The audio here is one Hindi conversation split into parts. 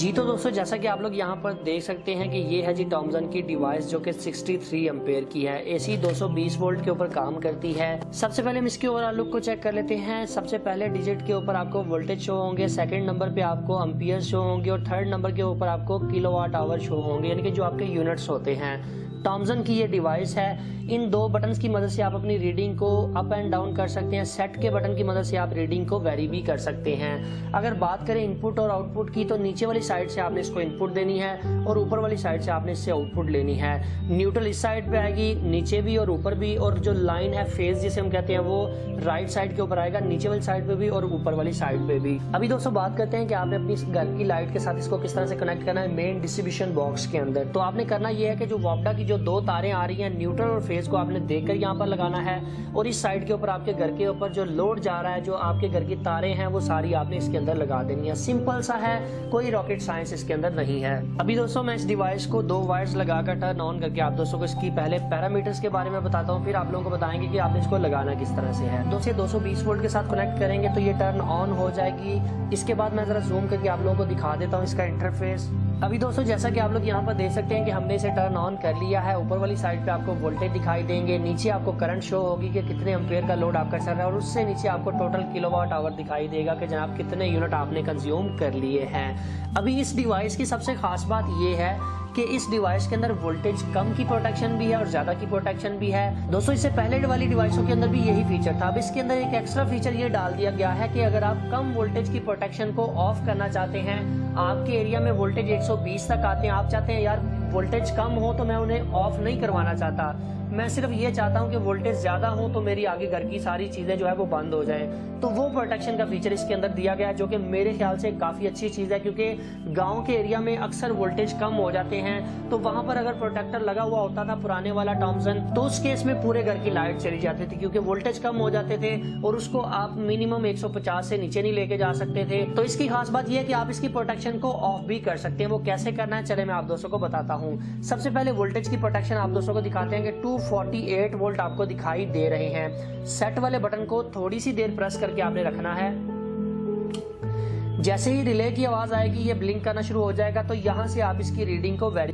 जी तो दोस्तों, जैसा कि आप लोग यहाँ पर देख सकते हैं कि ये है जी थॉमसन की डिवाइस जो कि 63 एम्पेयर की है। एसी 220 वोल्ट के ऊपर काम करती है। सबसे पहले हम इसके ओवरऑल लुक को चेक कर लेते हैं। सबसे पहले डिजिट के ऊपर आपको वोल्टेज शो होंगे, सेकंड नंबर पे आपको एम्पियर शो होंगे और थर्ड नंबर के ऊपर आपको किलोवाट आवर शो होंगे, यानी कि जो आपके यूनिट्स होते हैं। थॉमसन की ये डिवाइस है। इन दो बटन्स की मदद से आप अपनी रीडिंग को अप एंड डाउन कर सकते हैं। सेट के बटन की मदद से आप रीडिंग को वेरी भी कर सकते हैं। अगर बात करें इनपुट और आउटपुट की, तो नीचे वाली साइड से आपने इसको इनपुट देनी है और ऊपर वाली साइड से आपने इससे आउटपुट लेनी है। न्यूट्रल इस साइड पे आएगी, नीचे भी और ऊपर भी, और जो लाइन है फेज जिसे हम कहते हैं वो राइट साइड के ऊपर आएगा, नीचे वाली साइड पे भी और ऊपर वाली साइड पे भी। अभी दोस्तों बात करते हैं कि आपने अपनी घर की लाइट के साथ इसको किस तरह से कनेक्ट करना है मेन डिस्ट्रीब्यूशन बॉक्स के अंदर। तो आपने करना यह है कि जो वापडा की जो दो तारें आ रही हैं, न्यूट्रल और फेज को आपने देखकर यहाँ पर लगाना है, और इस साइड के ऊपर आपके घर के ऊपर जो लोड जा रहा है, जो आपके घर की तारें हैं, वो सारी आपने इसके अंदर लगा देनी है। सिंपल सा है, कोई रॉकेट साइंस इसके अंदर नहीं है। अभी दोस्तों मैं इस डिवाइस को दो वायर्स लगाकर टर्न ऑन करके आप दोस्तों को इसकी पहले पैरामीटर्स के बारे में बताता हूँ, फिर आप लोगों को बताएंगे कि आपने इसको लगाना किस तरह से है। 220 वोल्ट के साथ कनेक्ट करेंगे तो ये टर्न ऑन हो जाएगी। इसके बाद मैं जरा जूम करके आप लोगों को दिखा देता हूँ इसका इंटरफेस। अभी दोस्तों जैसा कि आप लोग यहाँ पर देख सकते हैं कि हमने इसे टर्न ऑन कर लिया है। ऊपर वाली साइड पे आपको वोल्टेज दिखाई देंगे, नीचे आपको करंट शो होगी कि कितने एम्पेयर का लोड आपका चल रहा है, और उससे नीचे आपको टोटल किलोवाट आवर दिखाई देगा कि जनाब कितने यूनिट आपने कंज्यूम कर लिए हैं। अभी इस डिवाइस की सबसे खास बात ये है कि इस डिवाइस के अंदर वोल्टेज कम की प्रोटेक्शन भी है और ज्यादा की प्रोटेक्शन भी है। दोस्तों इससे पहले वाली डिवाइसों के अंदर भी यही फीचर था। अब इसके अंदर एक एक्स्ट्रा फीचर ये डाल दिया गया है कि अगर आप कम वोल्टेज की प्रोटेक्शन को ऑफ करना चाहते हैं, आपके एरिया में वोल्टेज 120 तक आते हैं, आप चाहते हैं यार वोल्टेज कम हो तो मैं उन्हें ऑफ नहीं करवाना चाहता, मैं सिर्फ ये चाहता हूं कि वोल्टेज ज्यादा हो तो मेरी आगे घर की सारी चीजें जो है वो बंद हो जाए, तो वो प्रोटेक्शन का फीचर इसके अंदर दिया गया है, जो कि मेरे ख्याल से काफी अच्छी चीज है। क्योंकि गांव के एरिया में अक्सर वोल्टेज कम हो जाते हैं, तो वहां पर अगर प्रोटेक्टर लगा हुआ होता था पुराने वाला थॉमसन, तो उस केस में पूरे घर की लाइट चली जाती थी, क्योंकि वोल्टेज कम हो जाते थे और उसको आप मिनिमम 150 से नीचे नहीं लेके जा सकते थे। तो इसकी खास बात यह है कि आप इसकी प्रोटेक्शन को ऑफ भी कर सकते हैं। वो कैसे करना है चले मैं आप दोस्तों को बताता हूँ। सबसे पहले वोल्टेज की प्रोटेक्शन आप दोस्तों को दिखाते हैं कि 248 वोल्ट आपको दिखाई दे रहे हैं। सेट वाले बटन को थोड़ी सी देर प्रेस करके आपने रखना है। जैसे ही रिले की आवाज आएगी, ये ब्लिंक करना शुरू हो जाएगा, तो यहां से आप इसकी रीडिंग को वेरी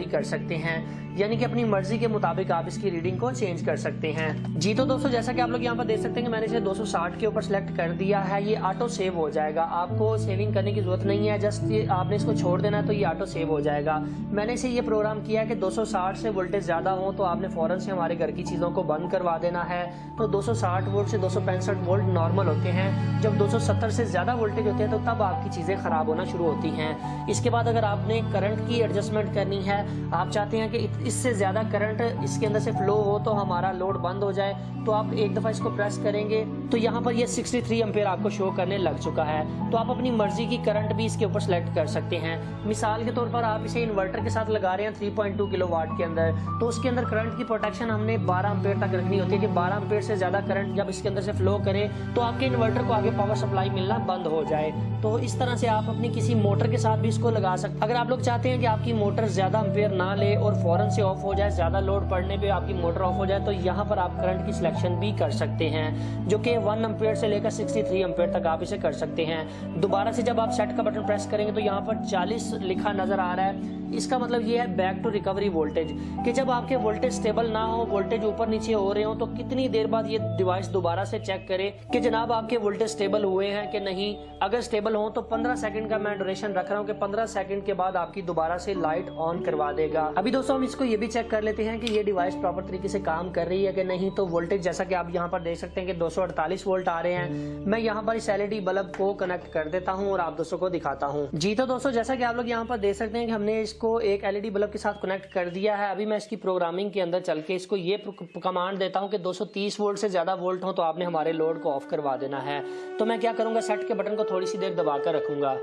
कर सकते हैं, यानी कि अपनी मर्जी के मुताबिक आप इसकी रीडिंग को चेंज कर सकते हैं। जी तो दोस्तों जैसा कि आप लोग यहाँ पर देख सकते हैं कि मैंने इसे 260 के ऊपर सेलेक्ट कर दिया है। ये ऑटो सेव हो जाएगा, आपको सेविंग करने की जरूरत नहीं है, जस्ट आपने इसको छोड़ देना है तो ये ऑटो सेव हो जाएगा। मैंने इसे ये प्रोग्राम किया है कि 260 से वोल्टेज ज्यादा हो तो आपने फौरन से हमारे घर की चीजों को बंद करवा देना है। तो 260 वोल्ट से 265 वोल्ट नॉर्मल होते हैं। जब 270 से ज्यादा वोल्टेज होते हैं तो तब आपकी चीजें खराब होना शुरू होती हैं। इसके बाद अगर आपने करंट की एडजस्टमेंट करनी है, आप चाहते हैं कि इससे ज्यादा करंट इसके अंदर से फ्लो हो तो हमारा लोड बंद हो जाए, तो आप एक दफा इसको प्रेस करेंगे तो यहाँ पर ये 63 एम्पेयर आपको शो करने लग चुका है। तो आप अपनी मर्जी की करंट भी इसके ऊपर सेलेक्ट कर सकते हैं। मिसाल के तौर पर आप इसे इन्वर्टर के साथ लगा रहे हैं 3.2 किलोवाट के अंदर, तो उसके अंदर करंट की प्रोटेक्शन हमने 12 एम्पेयर तक रखनी होती है कि 12 एम्पेयर से ज्यादा करंट जब इसके अंदर से फ्लो करे तो आपके इन्वर्टर को आगे पावर सप्लाई मिलना बंद हो जाए। तो इस तरह से आप अपनी किसी मोटर के साथ भी इसको लगा सकते। अगर आप लोग चाहते हैं कि आपकी मोटर ज्यादा एम्पेयर ना ले और फौरन से ऑफ हो जाए, ज्यादा लोड पड़ने पे आपकी मोटर ऑफ हो जाए, तो यहाँ पर आप करंट की सिलेक्शन भी कर सकते हैं, जो कि 1 एम्पेयर से लेकर 63 एम्पेयर तक आप इसे कर सकते हैं। दोबारा से जब आप सेट का बटन प्रेस करेंगे तो यहाँ पर 40 लिखा नजर आ रहा है। इसका मतलब ये है बैक टू रिकवरी वोल्टेज, कि जब आपके वोल्टेज स्टेबल ना हो, वोल्टेज ऊपर नीचे हो रहे हो, तो कितनी देर बाद ये डिवाइस दोबारा से चेक करे कि जनाब आपके वोल्टेज स्टेबल हुए हैं कि नहीं। अगर स्टेबल हो तो 15 सेकंड का मैं ड्यूरेशन रख रहा हूँ कि 15 सेकंड के बाद आपकी दोबारा से लाइट ऑन करवा देगा। अभी दोस्तों हम इसको ये भी चेक कर लेते हैं कि ये डिवाइस प्रॉपर तरीके से काम कर रही है कि नहीं। तो वोल्टेज जैसा कि आप यहाँ पर देख सकते हैं कि 248 वोल्ट आ रहे हैं। मैं यहाँ पर इस LED बल्ब को कनेक्ट कर देता हूँ और आप दोस्तों को दिखाता हूँ। जी तो दोस्तों जैसा कि आप लोग यहाँ पर देख सकते हैं कि हमने इसको एक LED बल्ब के साथ कनेक्ट कर दिया है। अभी मैं इसकी प्रोग्रामिंग के अंदर चल के इसको ये कमांड देता हूं कि 230 वोल्ट से ज्यादा वोल्ट हो तो आपने हमारे लोड को ऑफ करवा देना है। तो मैं क्या करूंगा, सेट के बटन को थोड़ी सी देर दबाकर रखूंगा।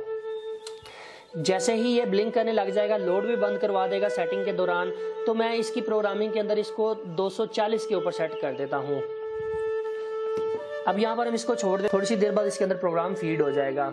जैसे ही ये ब्लिंक करने लग जाएगा, लोड भी बंद करवा देगा सेटिंग के दौरान, तो मैं इसकी प्रोग्रामिंग के अंदर इसको 240 के ऊपर सेट कर देता हूं। अब यहाँ पर हम इसको छोड़ दें, थोड़ी सी देर बाद इसके अंदर प्रोग्राम फीड हो जाएगा।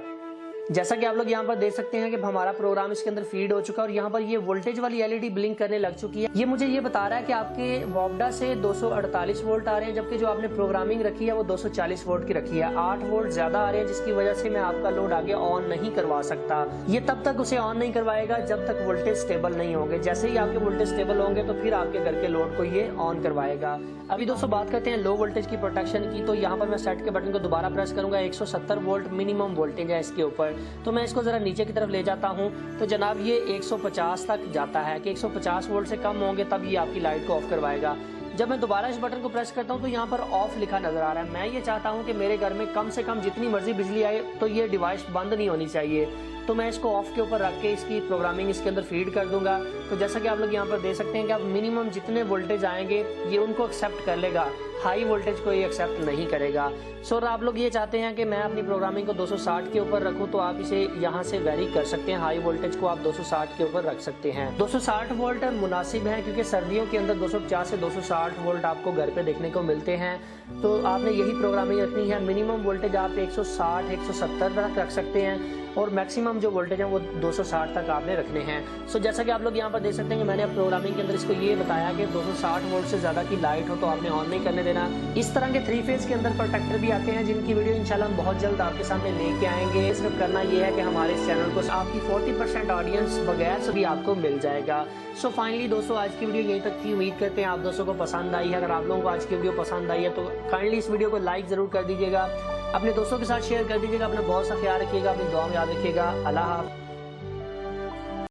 जैसा कि आप लोग यहाँ पर देख सकते हैं कि हमारा प्रोग्राम इसके अंदर फीड हो चुका है और यहाँ पर ये वोल्टेज वाली एलईडी ब्लिंक करने लग चुकी है। ये मुझे ये बता रहा है कि आपके वॉब्डा से 248 वोल्ट आ रहे हैं, जबकि जो आपने प्रोग्रामिंग रखी है वो 240 वोल्ट की रखी है। 8 वोल्ट ज्यादा आ रहे हैं, जिसकी वजह से मैं आपका लोड आगे ऑन नहीं करवा सकता। ये तब तक उसे ऑन नहीं करवाएगा जब तक वोल्टेज स्टेबल नहीं होंगे। जैसे ही आपके वोल्टेज स्टेबल होंगे तो फिर आपके घर के लोड को ये ऑन करवाएगा। अभी दोस्तों बात करते हैं लो वोल्टेज की प्रोटेक्शन की। तो यहाँ पर मैं सेट के बटन को दोबारा प्रेस करूंगा। 170 वोल्ट मिनिमम वोल्टेज है इसके ऊपर, तो मैं इसको जरा नीचे की तरफ ले जाता हूं तो जनाब ये 150 तक जाता है कि 150 वोल्ट से कम होंगे तब ये आपकी लाइट को ऑफ करवाएगा। जब मैं दोबारा इस बटन को प्रेस करता हूं तो यहाँ पर ऑफ लिखा नजर आ रहा है। मैं ये चाहता हूं कि मेरे घर में कम से कम जितनी मर्जी बिजली आए तो ये डिवाइस बंद नहीं होनी चाहिए, तो मैं इसको ऑफ के ऊपर रख के इसकी प्रोग्रामिंग इसके अंदर फीड कर दूंगा। तो जैसा कि आप लोग यहाँ पर देख सकते हैं कि आप मिनिमम जितने वोल्टेज आएंगे ये उनको एक्सेप्ट कर लेगा, हाई वोल्टेज को ये एक्सेप्ट नहीं करेगा। सो आप लोग ये चाहते हैं कि मैं अपनी प्रोग्रामिंग को 260 के ऊपर रखूं तो आप इसे यहाँ से वेरी कर सकते हैं। हाई वोल्टेज को आप 260 के ऊपर रख सकते हैं। 260 वोल्ट मुनासिब है क्योंकि सर्दियों के अंदर 250 से 260 वोल्ट आपको घर पे देखने को मिलते हैं, तो आपने यही प्रोग्रामिंग रखनी है। मिनिमम वोल्टेज आप 160 170 तक रख सकते हैं और मैक्सिमम जो वोल्टेज है वो 260 तक आपने रखने हैं। सो जैसा कि आप लोग यहाँ पर देख सकते हैं कि मैंने अब प्रोग्रामिंग के अंदर इसको ये बताया कि 260 वोल्ट से ज्यादा की लाइट हो तो आपने ऑन नहीं करने देना। इस तरह के 3 फेज के अंदर प्रोटेक्टर भी आते हैं जिनकी वीडियो इंशाल्लाह हम बहुत जल्द आपके सामने लेके आएंगे। सिर्फ करना ये है कि हमारे इस चैनल को आपकी 40% ऑडियंस बगैर से भी आपको मिल जाएगा। सो फाइनली दोस्तों आज की वीडियो यहीं तक थी। उम्मीद करते हैं आप दोस्तों को पसंद आई है। अगर आप लोगों को आज की वीडियो पसंद आई है तो काइंडली इस वीडियो को लाइक जरूर कर दीजिएगा, अपने दोस्तों के साथ शेयर कर दीजिएगा। अपना बहुत सा ख्याल रखिएगा, अपनी दुआ में याद रखिएगा। अल्लाह हाफ़िज़।